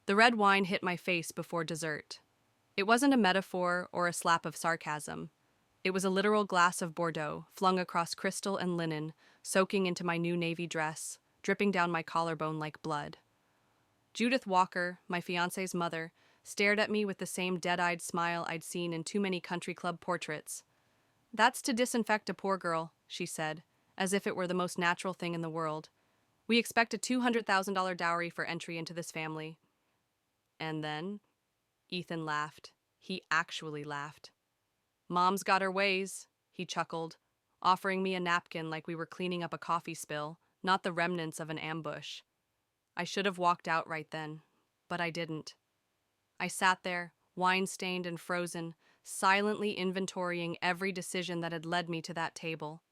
The red wine hit my face before dessert. It wasn't a metaphor or a slap of sarcasm. It was a literal glass of Bordeaux, flung across crystal and linen, soaking into my new navy dress, dripping down my collarbone like blood. Judith Walker, my fiance's mother, stared at me with the same dead-eyed smile I'd seen in too many country club portraits. "That's to disinfect a poor girl," she said, as if it were the most natural thing in the world. "We expect a $200,000 dowry for entry into this family." And then Ethan laughed. He actually laughed. "Mom's got her ways," he chuckled, offering me a napkin like we were cleaning up a coffee spill, not the remnants of an ambush. I should have walked out right then, but I didn't. I sat there, wine-stained and frozen, silently inventorying every decision that had led me to that table.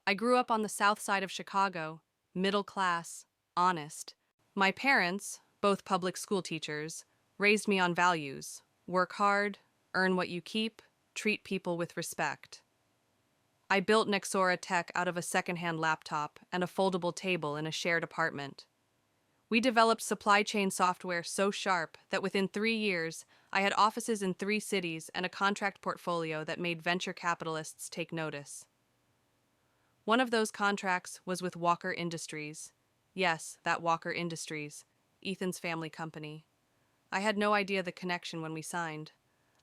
I grew up on the south side of Chicago, middle class, honest. My parents, both public school teachers, raised me on values: work hard, earn what you keep, treat people with respect. I built Nexora Tech out of a secondhand laptop and a foldable table in a shared apartment. We developed supply chain software so sharp that within 3 years, I had offices in 3 cities and a contract portfolio that made venture capitalists take notice. One of those contracts was with Walker Industries. Yes, that Walker Industries, Ethan's family company. I had no idea the connection when we signed.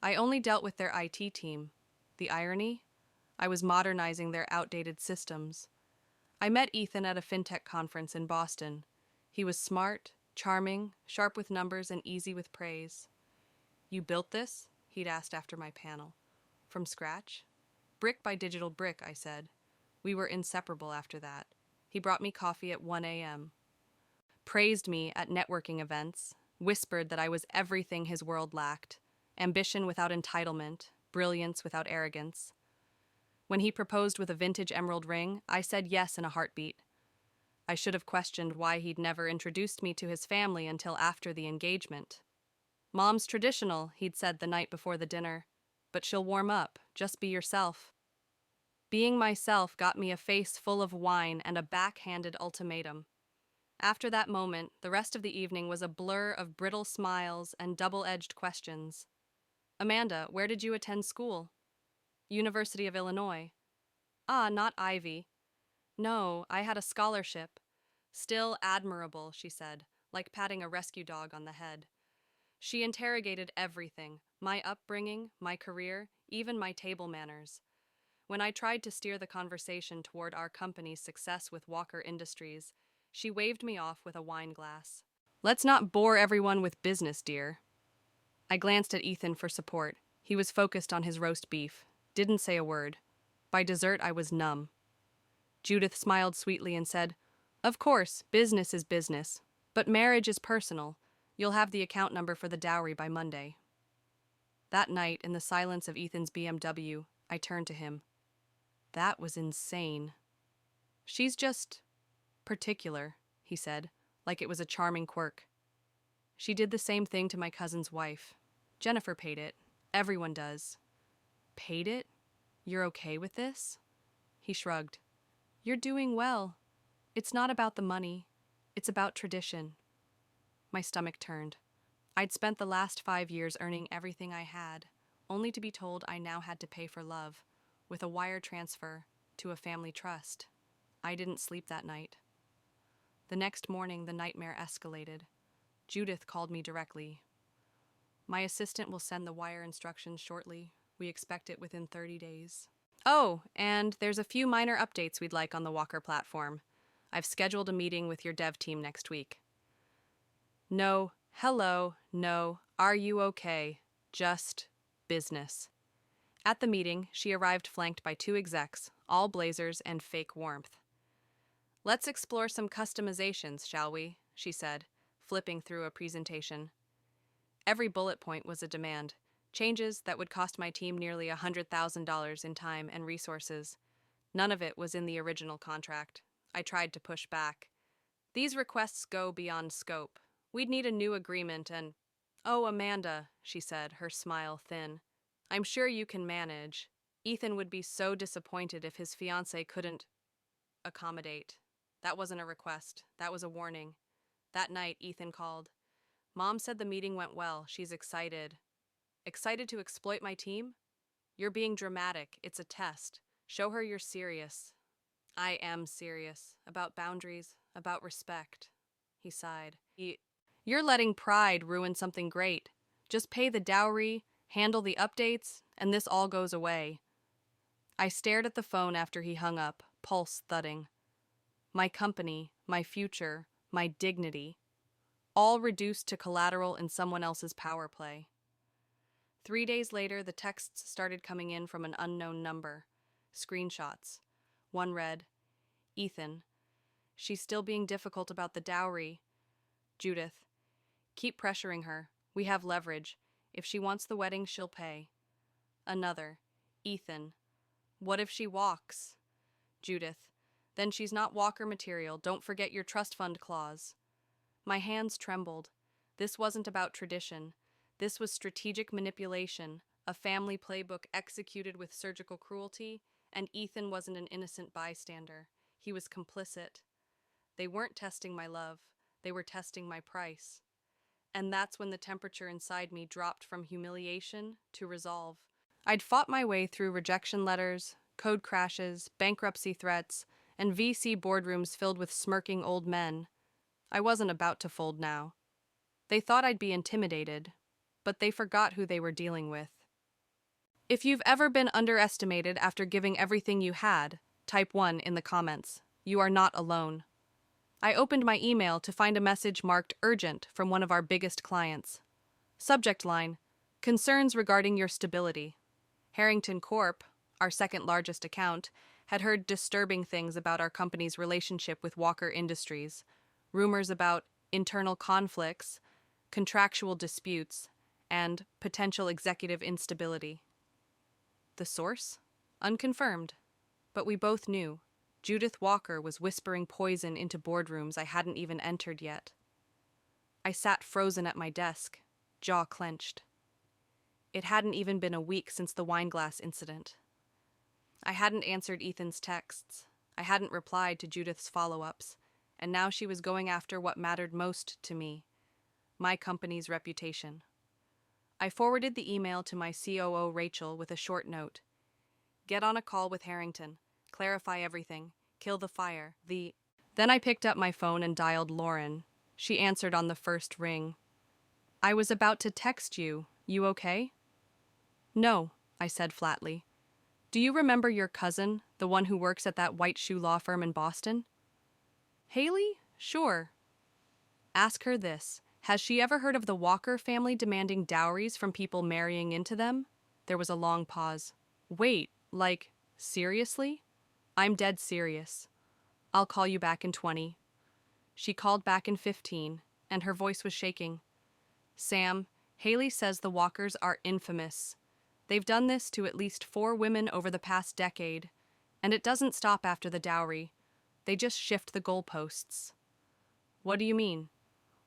I only dealt with their IT team. The irony? I was modernizing their outdated systems. I met Ethan at a fintech conference in Boston. He was smart, charming, sharp with numbers, and easy with praise. "You built this?" he'd asked after my panel. "From scratch?" "Brick by digital brick," I said. We were inseparable after that. He brought me coffee at 1 a.m., praised me at networking events, whispered that I was everything his world lacked: ambition without entitlement, brilliance without arrogance. When he proposed with a vintage emerald ring, I said yes in a heartbeat. I should have questioned why he'd never introduced me to his family until after the engagement. "Mom's traditional," he'd said the night before the dinner, "but she'll warm up. Just be yourself." Being myself got me a face full of wine and a backhanded ultimatum. After that moment, the rest of the evening was a blur of brittle smiles and double-edged questions. "Amanda, where did you attend school?" "University of Illinois." "Ah, not Ivy." "No, I had a scholarship." "Still admirable," she said, like patting a rescue dog on the head. She interrogated everything: my upbringing, my career, even my table manners. When I tried to steer the conversation toward our company's success with Walker Industries, she waved me off with a wine glass. "Let's not bore everyone with business, dear." I glanced at Ethan for support. He was focused on his roast beef, didn't say a word. By dessert, I was numb. Judith smiled sweetly and said, "Of course, business is business, but marriage is personal. You'll have the account number for the dowry by Monday." That night, in the silence of Ethan's BMW, I turned to him. "That was insane." "She's just particular," he said, like it was a charming quirk. "She did the same thing to my cousin's wife. Jennifer paid it. Everyone does." "Paid it? You're okay with this?" He shrugged. "You're doing well. It's not about the money. It's about tradition." My stomach turned. I'd spent the last 5 years earning everything I had, only to be told I now had to pay for love, with a wire transfer to a family trust. I didn't sleep that night. The next morning, the nightmare escalated. Judith called me directly. "My assistant will send the wire instructions shortly. We expect it within 30 days. Oh, and there's a few minor updates we'd like on the Walker platform. I've scheduled a meeting with your dev team next week." No, hello, no, are you okay? Just business. At the meeting, she arrived flanked by 2 execs, all blazers and fake warmth. "Let's explore some customizations, shall we?" she said, flipping through a presentation. Every bullet point was a demand: changes that would cost my team nearly $100,000 in time and resources. None of it was in the original contract. I tried to push back. "These requests go beyond scope. We'd need a new agreement and—" "Oh, Amanda," she said, her smile thin. "I'm sure you can manage." Ethan would be so disappointed if his fiancée couldn't accommodate. That wasn't a request. That was a warning. That night, Ethan called. Mom said the meeting went well. She's excited. Excited to exploit my team? You're being dramatic. It's a test. Show her you're serious. I am serious. About boundaries, about respect. He sighed. You're letting pride ruin something great. Just pay the dowry, handle the updates, and this all goes away. I stared at the phone after he hung up, pulse thudding. My company, my future, my dignity, all reduced to collateral in someone else's power play. 3 days later, the texts started coming in from an unknown number. Screenshots. One read, Ethan, she's still being difficult about the dowry. Judith, keep pressuring her. We have leverage. If she wants the wedding, she'll pay. Another, Ethan, what if she walks? Judith, then she's not walker material. Don't forget your trust fund clause. My hands trembled. This wasn't about tradition. This was strategic manipulation, a family playbook executed with surgical cruelty, and Ethan wasn't an innocent bystander. He was complicit. They weren't testing my love. They were testing my price. And that's when the temperature inside me dropped from humiliation to resolve. I'd fought my way through rejection letters, code crashes, bankruptcy threats, and VC boardrooms filled with smirking old men. I wasn't about to fold now. They thought I'd be intimidated, but they forgot who they were dealing with. If you've ever been underestimated after giving everything you had, type 1 in the comments. You are not alone. I opened my email to find a message marked urgent from one of our biggest clients. Subject line, concerns regarding your stability. Harrington Corp., our second largest account, had heard disturbing things about our company's relationship with Walker Industries, rumors about internal conflicts, contractual disputes, and potential executive instability. The source? Unconfirmed. But we both knew. Judith Walker was whispering poison into boardrooms I hadn't even entered yet. I sat frozen at my desk, jaw clenched. It hadn't even been a week since the wine glass incident. I hadn't answered Ethan's texts. I hadn't replied to Judith's follow-ups, and now she was going after what mattered most to me, my company's reputation. I forwarded the email to my COO, Rachel, with a short note. Get on a call with Harrington. Clarify everything. Kill the fire. Then I picked up my phone and dialed Lauren. She answered on the first ring. I was about to text you. You okay? No, I said flatly. Do you remember your cousin, the one who works at that white shoe law firm in Boston? Haley? Sure. Ask her this. Has she ever heard of the Walker family demanding dowries from people marrying into them? There was a long pause. Wait, seriously? I'm dead serious. I'll call you back in 20. She called back in 15, and her voice was shaking. Sam, Haley says the Walkers are infamous. They've done this to at least 4 women over the past decade, and it doesn't stop after the dowry. They just shift the goalposts. What do you mean?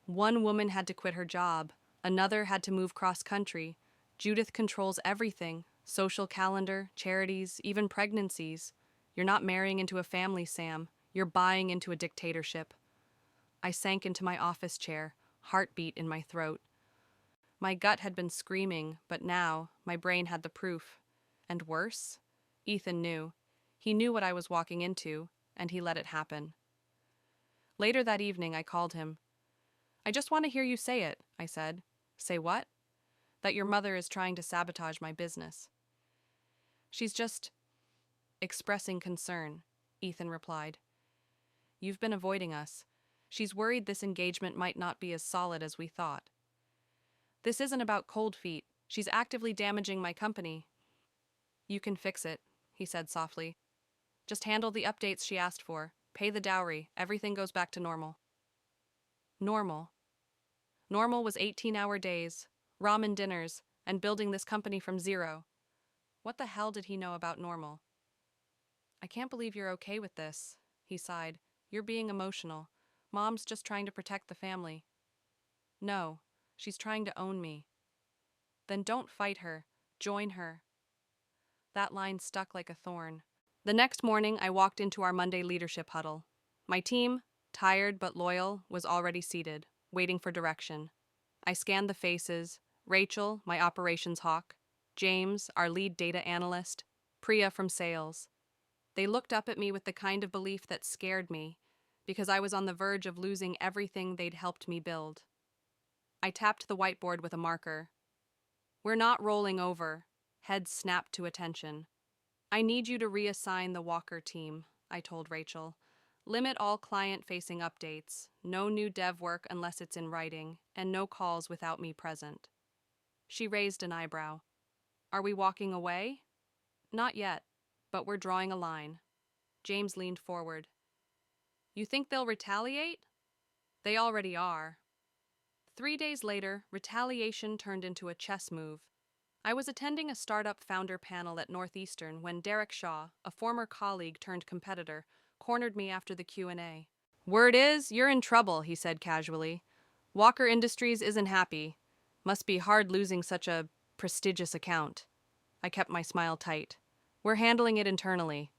One woman had to quit her job. Another had to move cross-country. Judith controls everything. Social calendar, charities, even pregnancies. You're not marrying into a family, Sam. You're buying into a dictatorship. I sank into my office chair, heartbeat in my throat. My gut had been screaming, but now my brain had the proof. And worse? Ethan knew. He knew what I was walking into, and he let it happen. Later that evening, I called him. I just want to hear you say it, I said. Say what? That your mother is trying to sabotage my business. She's just expressing concern, Ethan replied. You've been avoiding us. She's worried this engagement might not be as solid as we thought. This isn't about cold feet. She's actively damaging my company. You can fix it, he said softly. Just handle the updates she asked for. Pay the dowry. Everything goes back to normal. Normal. Normal was 18-hour days, ramen dinners, and building this company from zero. What the hell did he know about normal? I can't believe you're okay with this, he sighed. You're being emotional. Mom's just trying to protect the family. No, she's trying to own me. Then don't fight her. Join her. That line stuck like a thorn. The next morning, I walked into our Monday leadership huddle. My team, tired but loyal, was already seated, waiting for direction. I scanned the faces: Rachel, my operations hawk; James, our lead data analyst; Priya from sales. They looked up at me with the kind of belief that scared me, because I was on the verge of losing everything they'd helped me build. I tapped the whiteboard with a marker. "We're not rolling over." Heads snapped to attention. "I need you to reassign the Walker team," I told Rachel. "Limit all client-facing updates, no new dev work unless it's in writing, and no calls without me present." She raised an eyebrow. "Are we walking away?" "Not yet, but we're drawing a line." James leaned forward. "You think they'll retaliate?" "They already are." 3 days later, retaliation turned into a chess move. I was attending a startup founder panel at Northeastern when Derek Shaw, a former colleague turned competitor, cornered me after the Q&A. "Word is, you're in trouble," he said casually. "Walker Industries isn't happy. Must be hard losing such a prestigious account." I kept my smile tight. "We're handling it internally."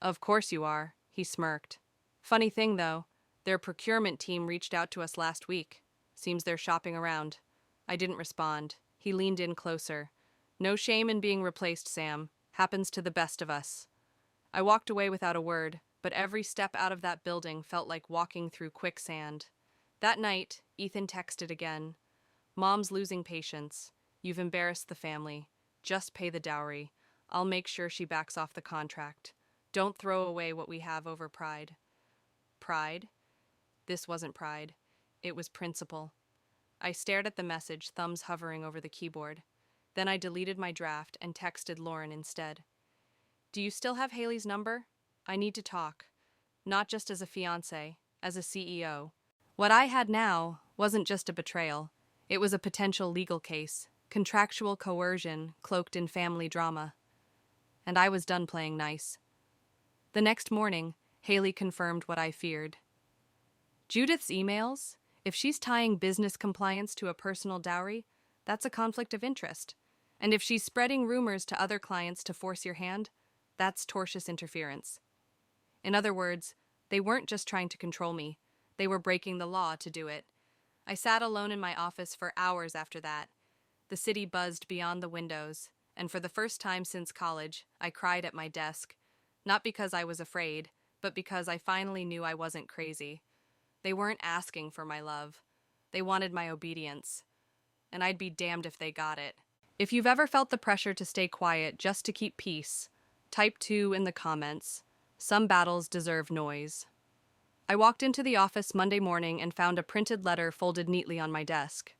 "Of course you are," he smirked. "Funny thing, though, their procurement team reached out to us last week. Seems they're shopping around." I didn't respond. He leaned in closer. "No shame in being replaced, Sam. Happens to the best of us." I walked away without a word, but every step out of that building felt like walking through quicksand. That night, Ethan texted again. "Mom's losing patience. You've embarrassed the family. Just pay the dowry. I'll make sure she backs off the contract. Don't throw away what we have over pride." Pride? This wasn't pride. It was principle. I stared at the message, thumbs hovering over the keyboard. Then I deleted my draft and texted Lauren instead. "Do you still have Haley's number? I need to talk. Not just as a fiancé, as a CEO." What I had now wasn't just a betrayal. It was a potential legal case, contractual coercion cloaked in family drama. And I was done playing nice. The next morning, Haley confirmed what I feared. "Judith's emails? If she's tying business compliance to a personal dowry, that's a conflict of interest. And if she's spreading rumors to other clients to force your hand, that's tortious interference." In other words, they weren't just trying to control me. They were breaking the law to do it. I sat alone in my office for hours after that. The city buzzed beyond the windows, and for the first time since college, I cried at my desk. Not because I was afraid, but because I finally knew I wasn't crazy. They weren't asking for my love. They wanted my obedience. And I'd be damned if they got it. If you've ever felt the pressure to stay quiet just to keep peace, type 2 in the comments. Some battles deserve noise. I walked into the office Monday morning and found a printed letter folded neatly on my desk.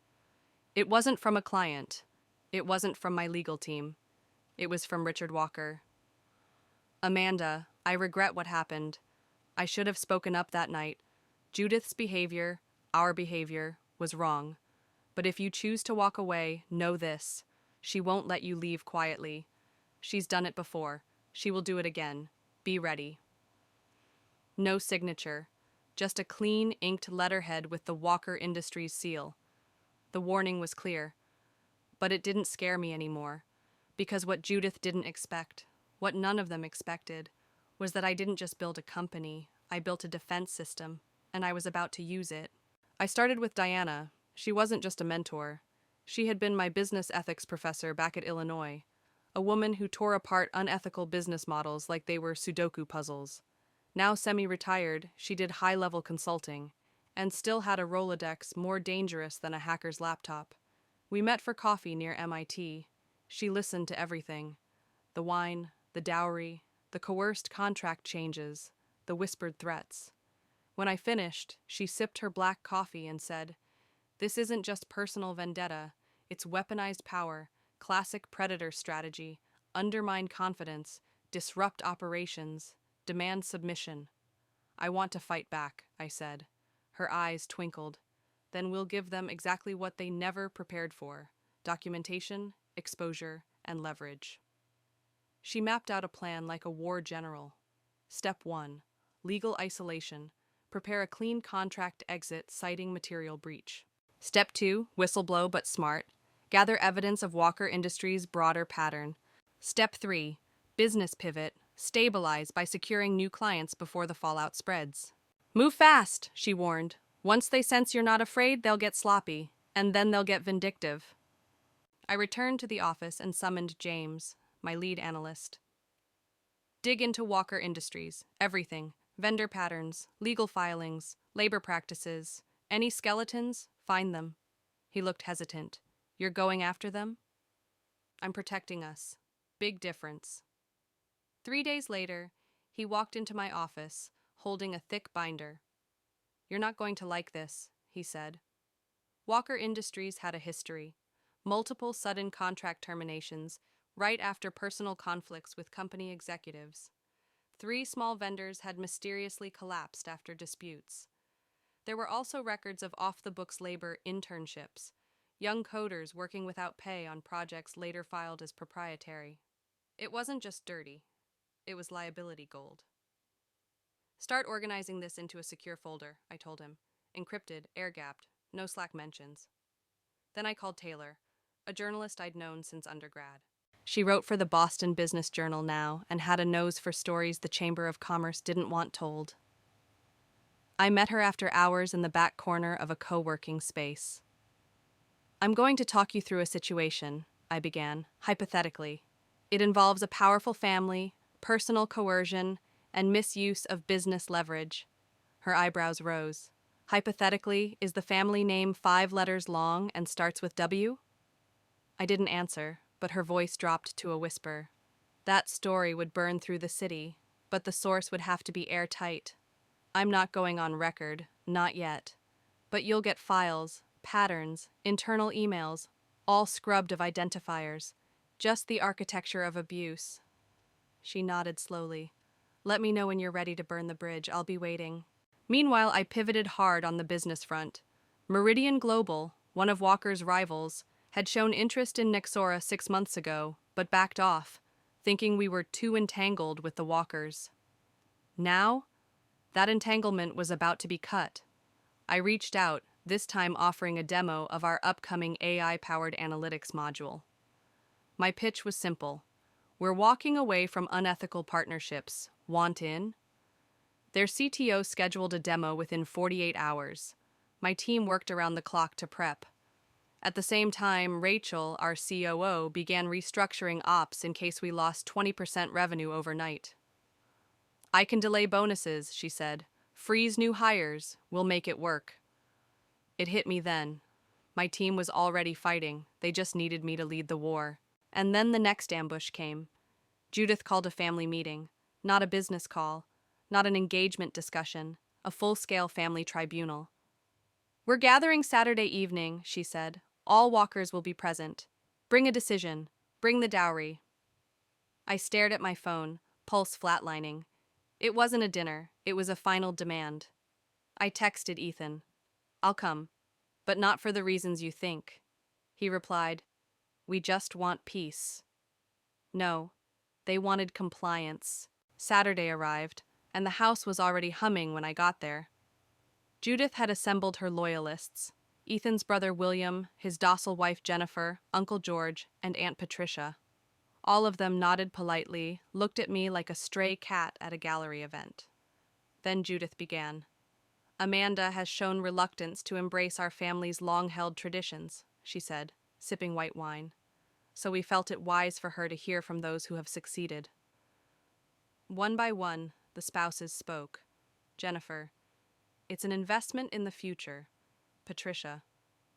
It wasn't from a client. It wasn't from my legal team. It was from Richard Walker. "Amanda, I regret what happened. I should have spoken up that night. Judith's behavior, our behavior, was wrong. But if you choose to walk away, know this: she won't let you leave quietly. She's done it before. She will do it again. Be ready." No signature, just a clean, inked letterhead with the Walker Industries seal. The warning was clear. But it didn't scare me anymore, because what Judith didn't expect, what none of them expected, was that I didn't just build a company, I built a defense system, and I was about to use it. I started with Diana. She wasn't just a mentor. She had been my business ethics professor back at Illinois, a woman who tore apart unethical business models like they were Sudoku puzzles. Now semi-retired, she did high-level consulting, and still had a Rolodex more dangerous than a hacker's laptop. We met for coffee near MIT. She listened to everything: the wine, the dowry, the coerced contract changes, the whispered threats. When I finished, she sipped her black coffee and said, "This isn't just personal vendetta, it's weaponized power, classic predator strategy, undermine confidence, disrupt operations, demand submission." "I want to fight back," I said. Her eyes twinkled. "Then we'll give them exactly what they never prepared for: documentation, exposure, and leverage." She mapped out a plan like a war general. Step 1: legal isolation. Prepare a clean contract exit citing material breach. Step 2: whistleblow but smart. Gather evidence of Walker Industries' broader pattern. Step 3: business pivot. Stabilize by securing new clients before the fallout spreads. "Move fast," she warned. "Once they sense you're not afraid, they'll get sloppy." And then they'll get vindictive. I returned to the office and summoned James, my lead analyst. Dig into Walker Industries, everything, vendor patterns, legal filings, labor practices. Any skeletons? Find them. He looked hesitant. You're going after them? I'm protecting us. Big difference. 3 days later, he walked into my office, holding a thick binder. You're not going to like this, he said. Walker Industries had a history. Multiple sudden contract terminations, right after personal conflicts with company executives. 3 small vendors had mysteriously collapsed after disputes. There were also records of off-the-books labor internships, young coders working without pay on projects later filed as proprietary. It wasn't just dirty, it was liability gold. Start organizing this into a secure folder, I told him. Encrypted, air-gapped, no Slack mentions. Then I called Taylor, a journalist I'd known since undergrad. She wrote for the Boston Business Journal now and had a nose for stories the Chamber of Commerce didn't want told. I met her after hours in the back corner of a co-working space. I'm going to talk you through a situation, I began, hypothetically. It involves a powerful family, personal coercion, and misuse of business leverage. Her eyebrows rose. Hypothetically, is the family name 5 letters long and starts with W? I didn't answer, but her voice dropped to a whisper. That story would burn through the city, but the source would have to be airtight. I'm not going on record, not yet. But you'll get files, patterns, internal emails, all scrubbed of identifiers. Just the architecture of abuse. She nodded slowly. Let me know when you're ready to burn the bridge. I'll be waiting. Meanwhile, I pivoted hard on the business front. Meridian Global, one of Walker's rivals, had shown interest in Nexora 6 months ago, but backed off, thinking we were too entangled with the Walkers. Now, that entanglement was about to be cut. I reached out, this time offering a demo of our upcoming AI-powered analytics module. My pitch was simple. We're walking away from unethical partnerships. Want in? Their CTO scheduled a demo within 48 hours. My team worked around the clock to prep. At the same time, Rachel, our COO, began restructuring ops in case we lost 20% revenue overnight. I can delay bonuses, she said. Freeze new hires. We'll make it work. It hit me then. My team was already fighting. They just needed me to lead the war. And then the next ambush came. Judith called a family meeting. Not a business call. Not an engagement discussion. A full-scale family tribunal. We're gathering Saturday evening, she said. All Walkers will be present. Bring a decision. Bring the dowry. I stared at my phone, pulse flatlining. It wasn't a dinner. It was a final demand. I texted Ethan. I'll come, but not for the reasons you think. He replied, we just want peace. No, they wanted compliance. Saturday arrived, and the house was already humming when I got there. Judith had assembled her loyalists, Ethan's brother William, his docile wife Jennifer, Uncle George, and Aunt Patricia. All of them nodded politely, looked at me like a stray cat at a gallery event. Then Judith began. Amanda has shown reluctance to embrace our family's long-held traditions, she said, sipping white wine. So we felt it wise for her to hear from those who have succeeded. One by one, the spouses spoke. Jennifer, it's an investment in the future. Patricia,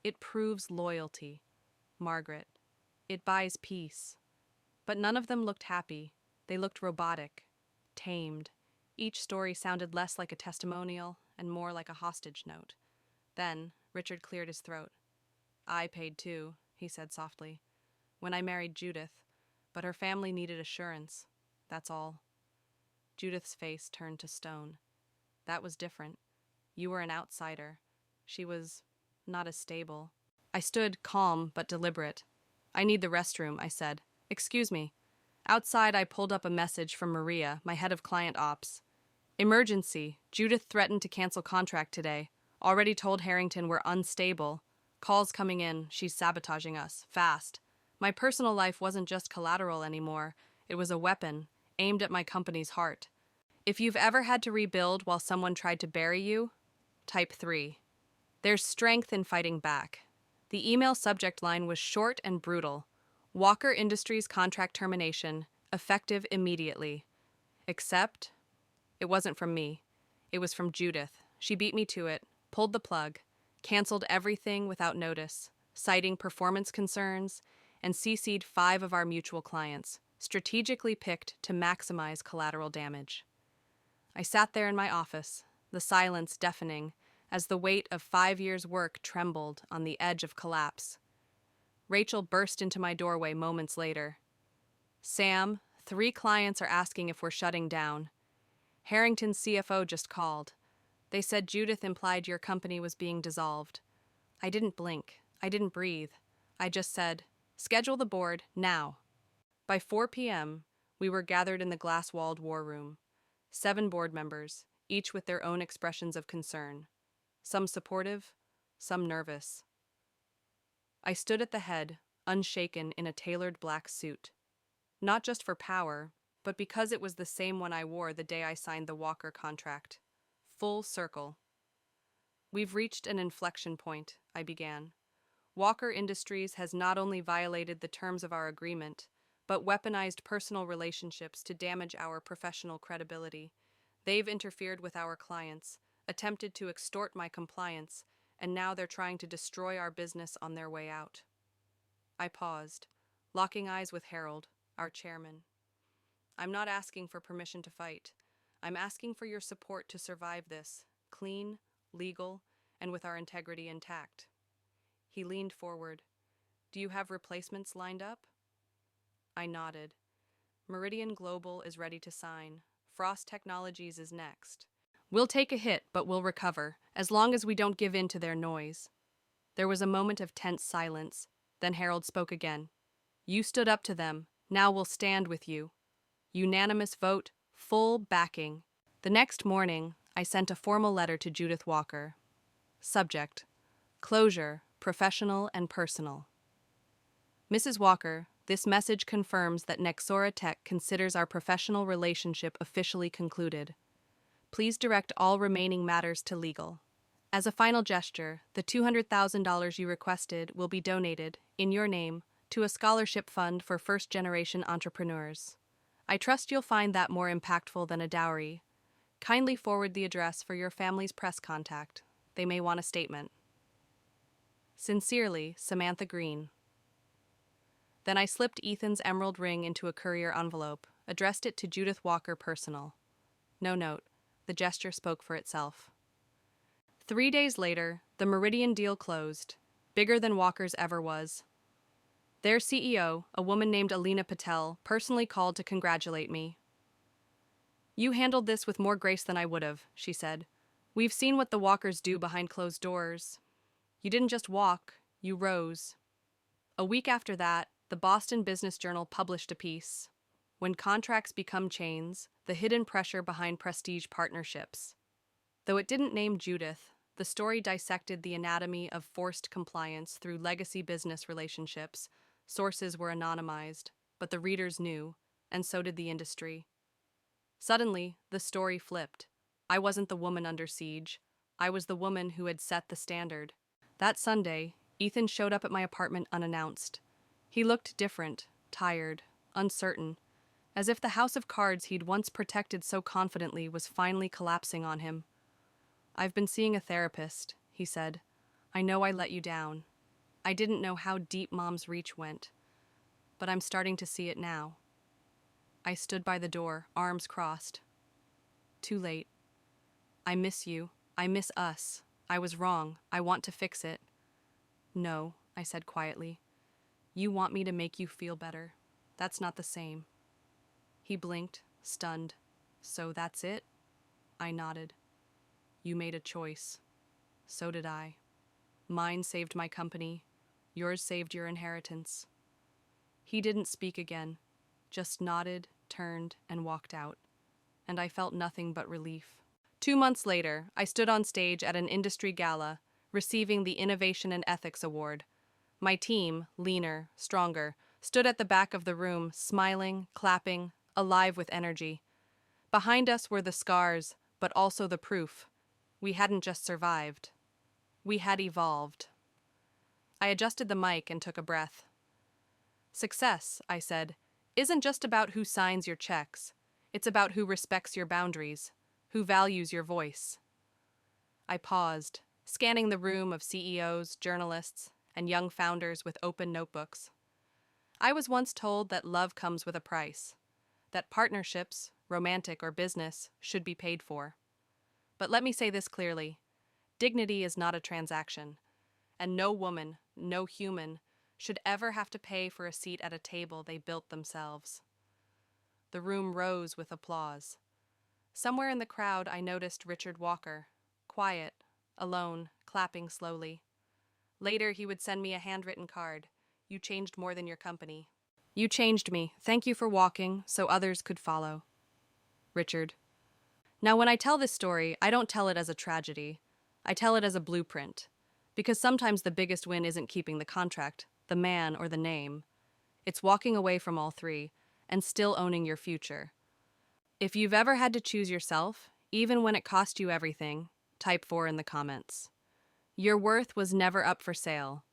it proves loyalty. Margaret, it buys peace. But none of them looked happy. They looked robotic, tamed. Each story sounded less like a testimonial and more like a hostage note. Then, Richard cleared his throat. I paid too, he said softly, when I married Judith, but her family needed assurance. That's all. Judith's face turned to stone. That was different. You were an outsider. She was not as stable. I stood calm but deliberate. I need the restroom, I said. Excuse me. Outside, I pulled up a message from Maria, my head of client ops. Emergency. Judith threatened to cancel contract today. Already told Harrington we're unstable. Calls coming in. She's sabotaging us. Fast. My personal life wasn't just collateral anymore. It was a weapon, aimed at my company's heart. If you've ever had to rebuild while someone tried to bury you, type 3. There's strength in fighting back. The email subject line was short and brutal. Walker Industries contract termination, effective immediately. Except, it wasn't from me. It was from Judith. She beat me to it, pulled the plug, canceled everything without notice, citing performance concerns, and CC'd 5 of our mutual clients, strategically picked to maximize collateral damage. I sat there in my office, the silence deafening, as the weight of 5 years' work trembled on the edge of collapse. Rachel burst into my doorway moments later. "Sam, 3 clients are asking if we're shutting down. Harrington's CFO just called. They said Judith implied your company was being dissolved." I didn't blink. I didn't breathe. I just said, "Schedule the board, now." By 4 p.m., we were gathered in the glass-walled war room. 7 board members, each with their own expressions of concern. Some supportive, some nervous. I stood at the head, unshaken in a tailored black suit. Not just for power, but because it was the same one I wore the day I signed the Walker contract. Full circle. "We've reached an inflection point," I began. "Walker Industries has not only violated the terms of our agreement, but weaponized personal relationships to damage our professional credibility. They've interfered with our clients, attempted to extort my compliance, and now they're trying to destroy our business on their way out." I paused, locking eyes with Harold, our chairman. "I'm not asking for permission to fight. I'm asking for your support to survive this, clean, legal, and with our integrity intact." He leaned forward. "Do you have replacements lined up?" I nodded. "Meridian Global is ready to sign. Frost Technologies is next. We'll take a hit, but we'll recover, as long as we don't give in to their noise." There was a moment of tense silence. Then Harold spoke again. "You stood up to them. Now we'll stand with you." Unanimous vote, full backing. The next morning, I sent a formal letter to Judith Walker. Subject: Closure, professional and personal. "Mrs. Walker, this message confirms that Nexora Tech considers our professional relationship officially concluded. Please direct all remaining matters to legal. As a final gesture, the $200,000 you requested will be donated, in your name, to a scholarship fund for first-generation entrepreneurs. I trust you'll find that more impactful than a dowry. Kindly forward the address for your family's press contact. They may want a statement. Sincerely, Samantha Green." Then I slipped Ethan's emerald ring into a courier envelope, addressed it to Judith Walker personal. No note. The gesture spoke for itself. 3 days later, the Meridian deal closed, bigger than Walker's ever was. Their CEO, a woman named Alina Patel, personally called to congratulate me. "You handled this with more grace than I would have," she said. "We've seen what the Walkers do behind closed doors. You didn't just walk, you rose." A week after that, the Boston Business Journal published a piece, "When Contracts Become Chains, the Hidden Pressure Behind Prestige Partnerships." Though it didn't name Judith, the story dissected the anatomy of forced compliance through legacy business relationships. Sources were anonymized, but the readers knew, and so did the industry. Suddenly, the story flipped. I wasn't the woman under siege. I was the woman who had set the standard. That Sunday, Ethan showed up at my apartment unannounced. He looked different, tired, uncertain, as if the house of cards he'd once protected so confidently was finally collapsing on him. "I've been seeing a therapist," he said. "I know I let you down. I didn't know how deep Mom's reach went, but I'm starting to see it now." I stood by the door, arms crossed. "Too late. I miss you. I miss us. I was wrong. I want to fix it." "No," I said quietly. "You want me to make you feel better. That's not the same." He blinked, stunned. "So that's it?" I nodded. "You made a choice. So did I. Mine saved my company. Yours saved your inheritance." He didn't speak again, just nodded, turned, and walked out. And I felt nothing but relief. 2 months later, I stood on stage at an industry gala, receiving the Innovation and Ethics Award. My team, leaner, stronger, stood at the back of the room, smiling, clapping, alive with energy. Behind us were the scars, but also the proof. We hadn't just survived. We had evolved. I adjusted the mic and took a breath. Success, I said, isn't just about who signs your checks. It's about who respects your boundaries, who values your voice. I paused, scanning the room of CEOs, journalists, and young founders with open notebooks. I was once told that love comes with a price, that partnerships, romantic or business, should be paid for. But let me say this clearly. Dignity is not a transaction, and no woman, no human, should ever have to pay for a seat at a table they built themselves. The room rose with applause. Somewhere in the crowd I noticed Richard Walker, quiet, alone, clapping slowly. Later he would send me a handwritten card. You changed more than your company. You changed me. Thank you for walking so others could follow. Richard. Now when I tell this story, I don't tell it as a tragedy. I tell it as a blueprint. Because sometimes the biggest win isn't keeping the contract, the man, or the name. It's walking away from all three and still owning your future. If you've ever had to choose yourself, even when it cost you everything, type 4 in the comments. Your worth was never up for sale.